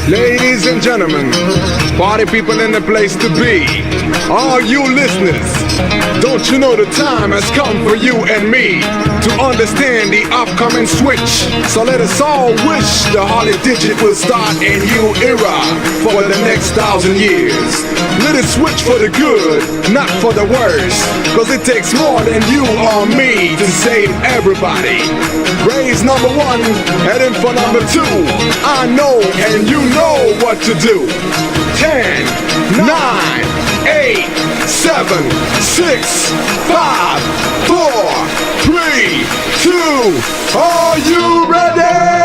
Ladies and gentlemen, party people in the place to be, all you listeners, don't you know the time has come for you and me to understand the upcoming switch? So let us all wish the Holly Digit will start a new era for the next 1,000 years. Let it switch for the good, not for the worse, cause it takes more than you or me to save everybody. Raise number 1, heading for number 2. I know and you know what to do. 10, 9, 8, 7, 6, 5, 4, 3, 2, are you ready?